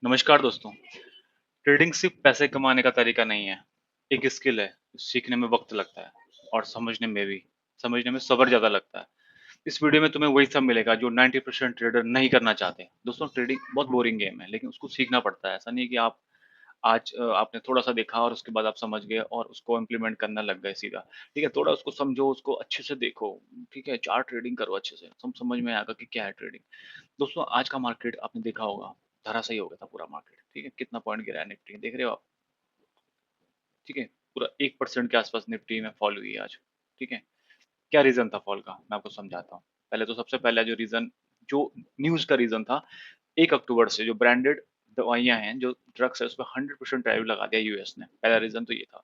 नमस्कार दोस्तों। ट्रेडिंग सिर्फ पैसे कमाने का तरीका नहीं है, एक स्किल है। सीखने में वक्त लगता है और समझने में सब्र ज़्यादा लगता है। इस वीडियो में तुम्हें वही सब मिलेगा जो 90% ट्रेडर नहीं करना चाहते। दोस्तों, ट्रेडिंग बहुत बोरिंग गेम है, लेकिन उसको सीखना पड़ता है। ऐसा नहीं है कि आप आज आपने थोड़ा-सा देखा और उसके बाद आप समझ गए और उसको इम्प्लीमेंट करने लग गए सीधा। ठीक है? थोड़ा उसको समझो, उसको अच्छे से देखो, ठीक है? चार्ट ट्रेडिंग करो अच्छे से, समझ में आएगा कि क्या है ट्रेडिंग। दोस्तों, आज का मार्केट आपने देखा होगा, धराशायी हो गया था पूरा मार्केट, ठीक है? कितना पॉइंट गिरा है निफ्टी, देख रहे हो आप, ठीक है? पूरा 1% के आसपास निफ्टी में फॉल हुई है आज, ठीक है? क्या रीज़न था फॉल का? मैं आपको समझाता हूँ। पहले तो सबसे पहला जो न्यूज़ का रीज़न था, 1 अक्टूबर से जो ब्रांडेड दवाइयाँ हैं, जो ड्रग्स है, उस पे 100% टैरिफ लगा दिया यूएस ने। पहला रीज़न तो ये था।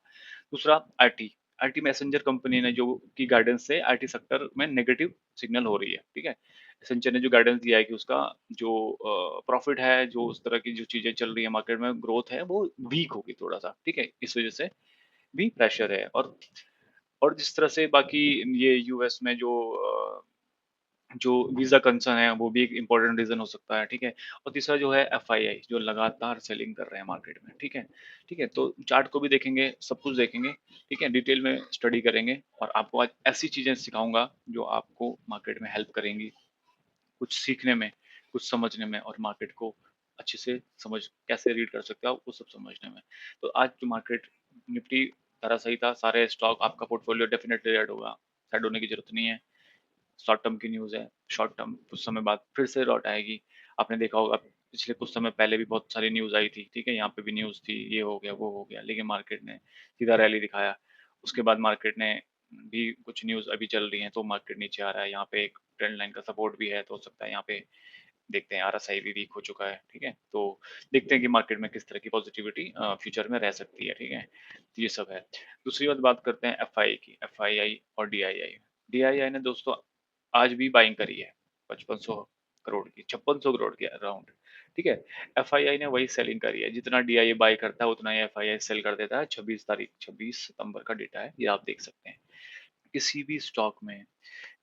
दूसरा, आईटी, आईटी मैसेंजर कंपनी ने जो की गाइडेंस से आईटी सेक्टर में नेगेटिव सिग्नल हो रही है, ठीक है? एसेंचर ने जो गाइडेंस दिया है कि उसका जो प्रॉफिट है, जो उस तरह की जो चीज़ें चल रही है मार्केट में, ग्रोथ है, वो वीक होगी थोड़ा-सा, ठीक है? इस वज़ह से भी प्रेशर है। और जिस तरह से बाकी ये यूएस में जो वीज़ा कंसर्न है, वो भी एक इम्पोर्टेंट रीज़न हो सकता है, ठीक है? और तीसरा जो है एफआईआई, जो लगातार सेलिंग कर रहे हैं मार्केट में, ठीक है? ठीक है, तो चार्ट को भी देखेंगे, सब कुछ देखेंगे, ठीक है? डिटेल में स्टडी करेंगे और आपको आज ऐसी चीज़ें सिखाऊँगा जो आपको मार्केट में हेल्प करेंगी, कुछ सीखने में, कुछ समझने में और मार्केट को अच्छे से कैसे रीड कर सकते हो आप, वो सब समझने में। तो आज जो मार्केट निफ्टी धराशायी था, सारे स्टॉक, आपका पोर्टफोलियो डेफिनिटली रेड होगा, सैड होने की ज़रूरत नहीं है। शॉर्ट टर्म की न्यूज़ है, शॉर्ट टर्म कुछ समय बाद फिर से लौट आएगी। आपने देखा होगा पिछले कुछ समय पहले भी बहुत सारी न्यूज़ आई थी, ठीक है? यहाँ पे भी न्यूज़ थी, ये हो गया, वो हो गया, लेकिन मार्केट ने सीधा रैली दिखाया। उसके बाद मार्केट ने भी कुछ न्यूज़ अभी चल रही हैं, तो मार्केट नीचे आ रहा है। यहाँ पे एक ट्रेंड लाइन का सपोर्ट भी है, तो हो सकता है यहाँ पे देखते हैं आरएसआई भी वीक हो चुका है, ठीक है? तो देखते हैं कि मार्केट में किस तरह की पॉजिटिविटी फ्यूचर में रह सकती है, ठीक है? तो ये सब है। दूसरी बात करते हैं एफआई की, एफआईआई और डीआईआई। डीआईआई ने दोस्तों आज भी बाइंग करी है 5500 करोड़ की, 5600 करोड़ के अराउंड, ठीक है? एफआईआई ने वही सेलिंग करी है, जितना डीआईआई बाय करता है उतना ही एफआईआई सेल कर देता है। 26 सितंबर का डेटा है, ये आप देख सकते हैं। किसी भी स्टॉक में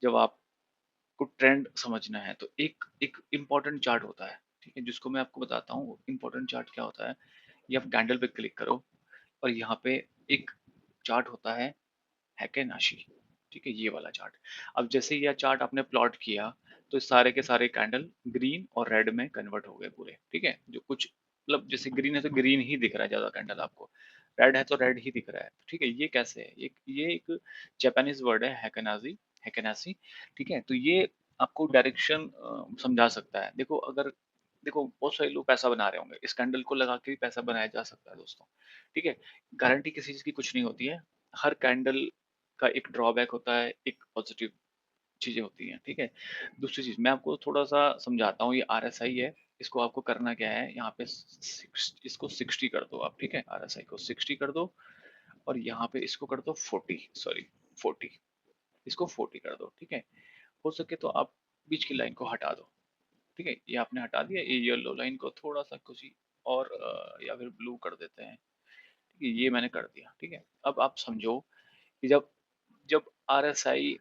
जब आपको ट्रेंड समझना है तो एक एक इम्पोर्टेंट चार्ट होता है, ठीक है? जिसको मैं आपको बताता हूँ इम्पोर्टेंट चार्ट क्या होता है। ये आप कैंडल पे क्लिक करो और यहाँ पे एक चार्ट होता है हैकेनाशी, ठीक है? ये वाला चार्ट। अब जैसे ये चार्ट आपने प्लॉट किया, तो सारे के सारे कैंडल ग्रीन और रेड में कन्वर्ट हो गए पूरे, ठीक है? जो कुछ मतलब जैसे ग्रीन है तो ग्रीन ही दिख रहा है ज़्यादा कैंडल आपको, रेड है तो रेड ही दिख रहा है, ठीक है? ये कैसे है? ये एक जापानीज़ वर्ड है हैकेनाज़ी, हैकेनासी, ठीक है? तो ये आपको डायरेक्शन समझा सकता है। देखो बहुत सारे लोग पैसा बना रहे होंगे, इस कैंडल को लगा के भी पैसा बनाया जा सकता है दोस्तों, ठीक है? गारंटी किसी चीज़ की कुछ नहीं होती है। हर कैंडल का एक ड्रॉबैक होता है, एक पॉज़िटिव चीज़ें होती हैं, ठीक है? दूसरी चीज़ मैं आपको थोड़ा-सा समझाता हूँ, ये आरएसआई है, इसको आपको करना क्या है, यहाँ पे इसको 60 कर दो आप, ठीक है? आरएसआई को 60 कर दो और यहाँ पे इसको कर दो 40, इसको 40 कर दो, ठीक है? हो सके तो आप बीच की लाइन को हटा दो, ठीक है? ये आपने हटा दिया, ये येलो लाइन को थोड़ा-सा किसी और या फिर ब्लू कर देते हैं, ठीक है? ये मैंने कर दिया, ठीक है? अब आप समझो कि जब जब आरएसआई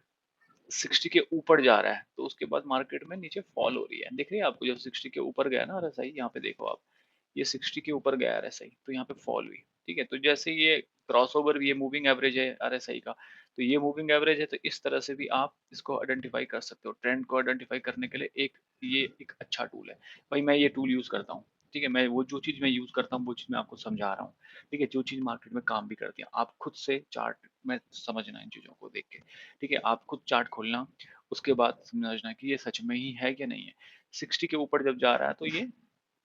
60 के ऊपर जा रहा है, तो उसके बाद मार्केट में नीचे फॉल हो रही है। दिख रही है आपको? जब 60 के ऊपर गया ना आरएसआई, यहाँ पे देखो आप, ये 60 के ऊपर गया आरएसआई, तो यहाँ पे फॉल हुई, ठीक है? तो जैसे ये क्रॉसओवर, ये मूविंग एवरेज है आरएसआई का, तो ये मूविंग एवरेज है, तो इस तरह से भी आप इसको आइडेंटिफाई कर सकते हो। ट्रेंड को आइडेंटिफाई करने के लिए ये एक अच्छा टूल है। भाई मैं ये टूल यूज़ करता हूँ, ठीक है? मैं वो जो चीज़ मैं यूज़ करता हूँ, वो चीज़ मैं आपको समझा रहा हूँ, ठीक है? जो चीज़ मार्केट में काम भी करती है, आप खुद से चार्ट में समझना इन चीज़ों को देख के, ठीक है? आप खुद चार्ट खोलना, उसके बाद समझना कि ये सच में ही है कि नहीं है। 60 के ऊपर जब जा रहा है तो ये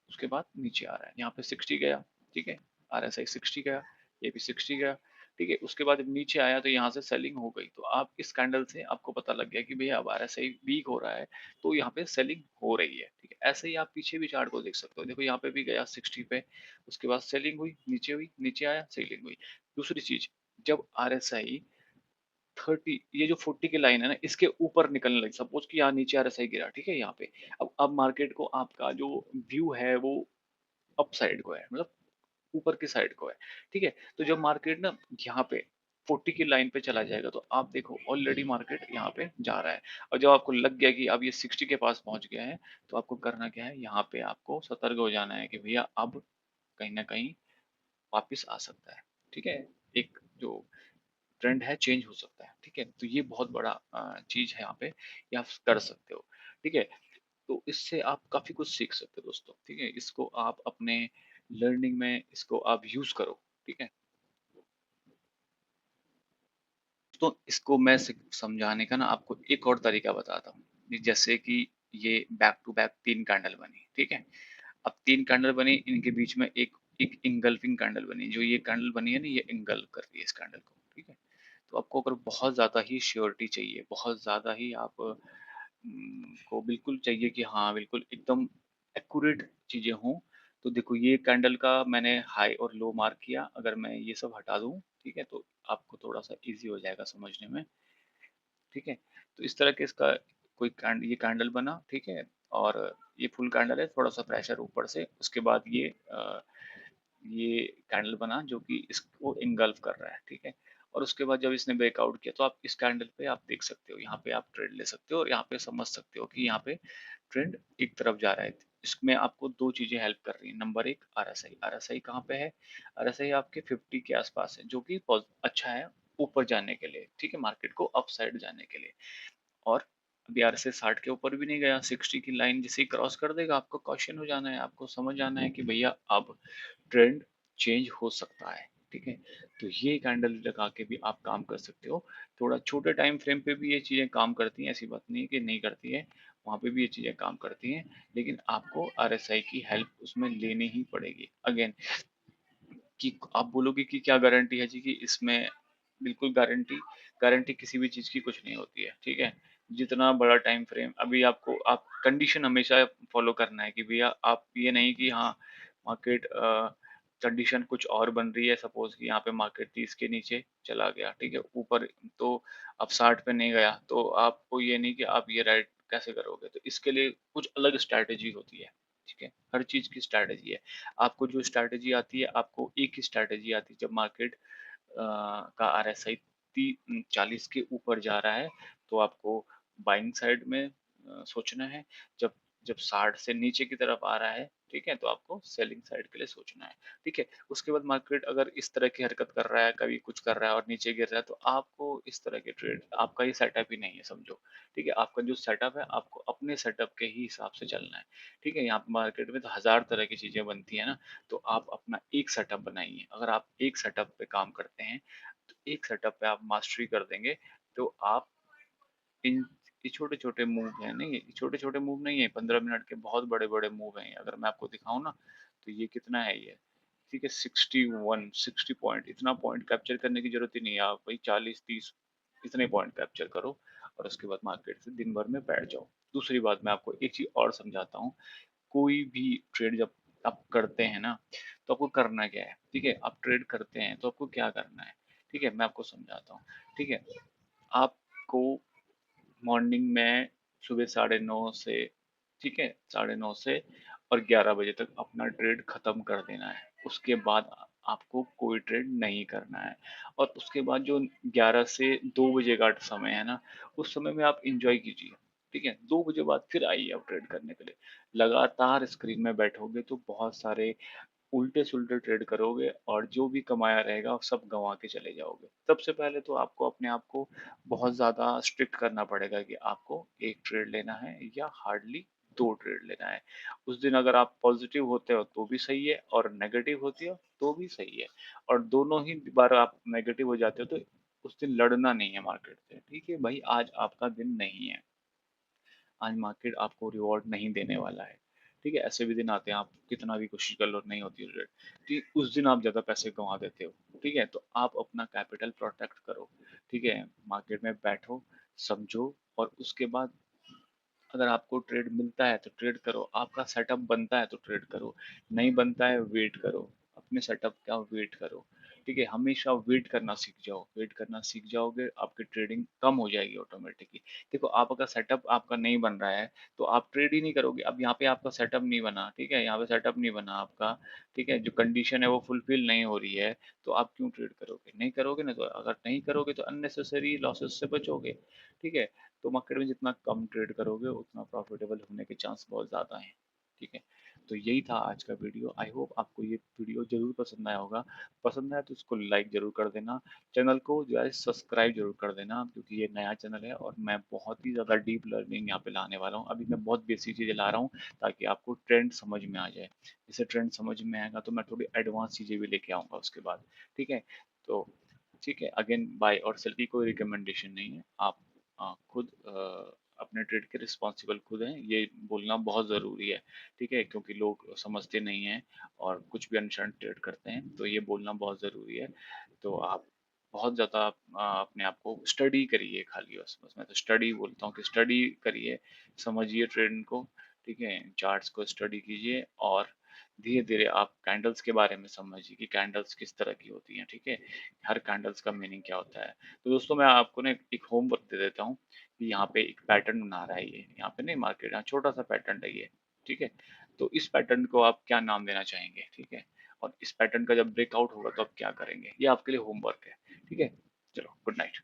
उसके बाद नीचे आ रहा है। यहाँ पे 60 गया, ठीक है? आरएसआई 60 गया, ये भी 60 गया, ठीक है? उसके बाद जब नीचे आया तो यहाँ से सेलिंग हो गई। तो आप इस कैंडल से आपको पता लग गया कि भैया अब आरएसआई वीक हो रहा है, तो यहाँ पे सेलिंग हो रही है, ठीक है? ऐसे ही आप पीछे भी चार्ट को देख सकते हो। देखो यहाँ पे भी गया 60 पे, उसके बाद सेलिंग हुई, नीचे आया, सेलिंग हुई। दूसरी चीज़, जब आरएसआई 30, ये जो 40 की लाइन है ना, इसके ऊपर निकलने लगी, सपोज कि यहाँ नीचे आरएसआई गिरा, ठीक है? यहाँ पे अब मार्केट को आपका जो व्यू है वो अप साइड को है, मतलब ऊपर की साइड को है, ठीक है? तो जब मार्केट ना यहाँ पे 40 की लाइन पे चला जाएगा तो आप देखो ऑलरेडी मार्केट यहाँ पे जा रहा है। और जब आपको लग गया कि अब ये 60 के पास पहुंच गया है तो आपको करना क्या है, यहाँ पे आपको सतर्क हो जाना है कि भैया अब कहीं ना कहीं वापस आ सकता है। ठीक है, एक जो ट्रेंड है चेंज हो सकता है। ठीक है, तो ये बहुत बड़ा चीज है यहाँ पे, ये आप कर सकते हो। ठीक है, तो इससे आप काफी कुछ सीख सकते हो दोस्तों। ठीक है, इसको आप अपने लर्निंग में इसको आप यूज करो। ठीक है, तो इसको मैं समझाने का ना आपको एक और तरीका बताता हूँ। जैसे कि ये बैक टू बैक तीन कैंडल बनी, ठीक है। अब तीन कैंडल बनी, इनके बीच में एक एक इंगल्फिंग कैंडल बनी। जो ये कैंडल बनी है ना, ये इंगल्फ कर रही है इस कैंडल को। ठीक है, तो आपको अगर बहुत ज़्यादा ही श्योरिटी चाहिए, बहुत ज़्यादा ही आप को बिल्कुल चाहिए कि हाँ बिल्कुल एकदम एक्यूरेट चीज़ें हों, तो देखो ये कैंडल का मैंने हाई और लो मार्क किया। अगर मैं ये सब हटा दूँ, ठीक है, तो आपको थोड़ा सा इजी हो जाएगा समझने में। ठीक है, तो इस तरह के इसका कोई ये कैंडल बना। ठीक है, और ये फुल कैंडल है, थोड़ा सा प्रेशर ऊपर से, उसके बाद ये कैंडल बना जो कि इसको इंगल्फ कर रहा है। ठीक है, और उसके बाद जब इसने ब्रेकआउट किया तो आप इस कैंडल पे आप देख सकते हो, यहाँ पे आप ट्रेड ले सकते हो और यहाँ पे समझ सकते हो कि यहाँ पे ट्रेंड एक तरफ जा रहा है। इसमें आपको दो चीजें हेल्प कर रही हैं। नंबर एक, आरएसआई। आरएसआई कहाँ पे है? आरएसआई आपके 50 के आसपास है, जो कि अच्छा है ऊपर जाने के लिए। ठीक है, मार्केट को अप साइड जाने के लिए। और अभी आरएसआई 60 के ऊपर भी नहीं गया, 60 की लाइन जैसे ही क्रॉस कर देगा आपको क्वेश्चन हो जाना है, आपको समझ आना है कि भैया अब ट्रेंड चेंज हो सकता है। ठीक है, तो ये कैंडल लगा के भी आप काम कर सकते हो। थोड़ा छोटे टाइम फ्रेम पे भी ये चीज़ें काम करती हैं, ऐसी बात नहीं है कि नहीं करती है, वहाँ पे भी ये चीज़ें काम करती हैं। लेकिन आपको आरएसआई की हेल्प उसमें लेनी ही पड़ेगी। अगेन, कि आप बोलोगे कि क्या गारंटी है जी कि इसमें, बिल्कुल गारंटी, गारंटी किसी भी चीज़ की कुछ नहीं होती है। ठीक है, जितना बड़ा टाइम फ्रेम, अभी आपको आप कंडीशन हमेशा फॉलो करना है कि भैया आप ये नहीं कि हाँ मार्केट कंडीशन कुछ और बन रही है, सपोज कि यहाँ पे मार्केट 30 के नीचे चला गया, ठीक है, ऊपर तो अब 60 पे नहीं गया, तो आपको ये नहीं कि आप ये राइट कैसे करोगे। तो इसके लिए कुछ अलग स्ट्रैटेजी होती है। ठीक है, हर चीज़ की स्ट्रैटेजी है। आपको जो स्ट्रैटेजी आती है, आपको एक ही स्ट्रैटेजी आती है। जब मार्केट का आरएसआई 40 के ऊपर जा रहा है तो आपको बाइंग साइड में सोचना है। जब जब 60 से नीचे की तरफ आ रहा है, ठीक है, तो आपको सेलिंग साइड के लिए सोचना है। ठीक है, उसके बाद मार्केट अगर इस तरह की हरकत कर रहा है, कभी कुछ कर रहा है और नीचे गिर रहा है, तो आपको इस तरह के ट्रेड, आपका ये सेटअप ही नहीं है समझो। ठीक है, आपका जो सेटअप है, आपको अपने सेटअप के ही हिसाब से चलना है। ठीक है, यहाँ पे मार्केट में तो हजार तरह की चीजें बनती है ना, तो आप अपना एक सेटअप बनाइए। अगर आप एक सेटअप पे काम करते हैं, तो एक सेटअप पे आप मास्टरी कर देंगे, तो आप इन ये छोटे छोटे मूव है नहीं, ये छोटे छोटे मूव नहीं है, 15 मिनट के बहुत बड़े बड़े मूव हैं। अगर मैं आपको दिखाऊं ना, तो ये कितना है ये, ठीक है, 60 पॉइंट, इतना पॉइंट कैप्चर करने की जरूरत ही नहीं है। आप भाई 40-30 इतने पॉइंट कैप्चर करो और उसके बाद मार्केट से दिन भर में बैठ जाओ। दूसरी बात, मैं आपको एक चीज और समझाता हूँ। कोई भी ट्रेड जब आप करते हैं ना, तो आपको करना क्या है। ठीक है, आप ट्रेड करते हैं तो आपको क्या करना है। ठीक है, मैं आपको समझाता हूँ। ठीक है, आपको मॉर्निंग में सुबह 9:30 से, ठीक है, 9:30 से और 11 बजे तक अपना ट्रेड खत्म कर देना है। उसके बाद आपको कोई ट्रेड नहीं करना है। और उसके बाद जो 11 से 2 बजे का समय है ना, उस समय में आप इंजॉय कीजिए। ठीक है, 2 बजे बाद फिर आइए आप ट्रेड करने के लिए। लगातार स्क्रीन में बैठोगे तो बहुत सारे उल्टे सुलटे ट्रेड करोगे और जो भी कमाया रहेगा वो सब गंवा के चले जाओगे। सबसे पहले तो आपको अपने आप को बहुत ज़्यादा स्ट्रिक्ट करना पड़ेगा कि आपको एक ट्रेड लेना है या हार्डली दो ट्रेड लेना है। उस दिन अगर आप पॉजिटिव होते हो तो भी सही है और नेगेटिव होते हो तो भी सही है। और दोनों ही बार आप नेगेटिव हो जाते हो तो उस दिन लड़ना नहीं है मार्केट से। ठीक है भाई, आज आपका दिन नहीं है, आज मार्केट आपको रिवॉर्ड नहीं देने वाला है। ठीक है, ऐसे भी दिन आते हैं आप कितना भी कोशिश कर लो नहीं होती रेट, ठीक, उस दिन आप ज़्यादा पैसे कमा देते हो। ठीक है, तो आप अपना कैपिटल प्रोटेक्ट करो। ठीक है, मार्केट में बैठो, समझो, और उसके बाद अगर आपको ट्रेड मिलता है तो ट्रेड करो, आपका सेटअप बनता है तो ट्रेड करो, नहीं बनता है वेट करो, अपने सेटअप का वेट करो। ठीक है? हमेशा वेट करना सीख जाओ, वेट करना सीख जाओगे, आपकी ट्रेडिंग कम हो जाएगी ऑटोमेटिकली। देखो, आप अगर सेटअप आपका नहीं बन रहा है, तो आप ट्रेड ही नहीं करोगे। अब यहाँ पे आपका सेटअप नहीं बना, ठीक है? यहाँ पे सेटअप नहीं बना आपका, ठीक है? जो कंडीशन है वो फुलफिल नहीं हो रही है, तो आप क्यों ट्रेड करोगे? नहीं करोगे ना, तो अगर नहीं करोगे तो अननेसेसरी लॉसेस से बचोगे, ठीक है? तो मार्केट में जितना कम ट्रेड करोगे, उतना प्रॉफिटेबल होने के चांस बहुत ज़्यादा हैं, ठीक है? तो यही था आज का वीडियो। आई होप आपको ये वीडियो ज़रूर पसंद आया होगा। पसंद आया तो इसको लाइक ज़रूर कर देना। चैनल को जो है सब्सक्राइब ज़रूर कर देना, क्योंकि ये नया चैनल है और मैं बहुत ही ज़्यादा डीप लर्निंग यहाँ पे लाने वाला हूँ। अभी मैं बहुत बेसिक चीज़ें ला रहा हूँ, ताकि आपको ट्रेंड समझ में आ जाए। जैसे ट्रेंड समझ में आएगा तो मैं थोड़ी एडवांस चीज़ें भी लेके आऊँगा उसके बाद, ठीक है? तो ठीक है, अगेन बाय और सेल की कोई रिकमेंडेशन नहीं है। आप खुद अपने ट्रेड के रिस्पॉन्सिबल खुद हैं, ये बोलना बहुत ज़रूरी है, ठीक है? क्योंकि लोग समझते नहीं हैं और कुछ भी अनशन ट्रेड करते हैं, तो ये बोलना बहुत ज़रूरी है। तो आप बहुत ज़्यादा अपने आप को स्टडी करिए खाली, बस मैं तो स्टडी बोलता हूँ कि स्टडी करिए, समझिए ट्रेंड को, ठीक है? चार्ट्स को स्टडी कीजिए और धीरे-धीरे आप कैंडल्स के बारे में समझिए कि कैंडल्स किस तरह की होती हैं, ठीक है? हर कैंडल्स का मीनिंग क्या होता है। तो दोस्तों, मैं आपको ना एक होमवर्क दे देता हूँ कि यहाँ पे एक पैटर्न बना रहा है ये, यहाँ पे नहीं, मार्केट यहाँ छोटा-सा पैटर्न है ये, ठीक है? तो इस पैटर्न को आप क्या नाम देना चाहेंगे, ठीक है? और इस पैटर्न का जब ब्रेकआउट होगा तो आप क्या करेंगे? ये आपके लिए होमवर्क है, ठीक है? चलो, गुड नाइट।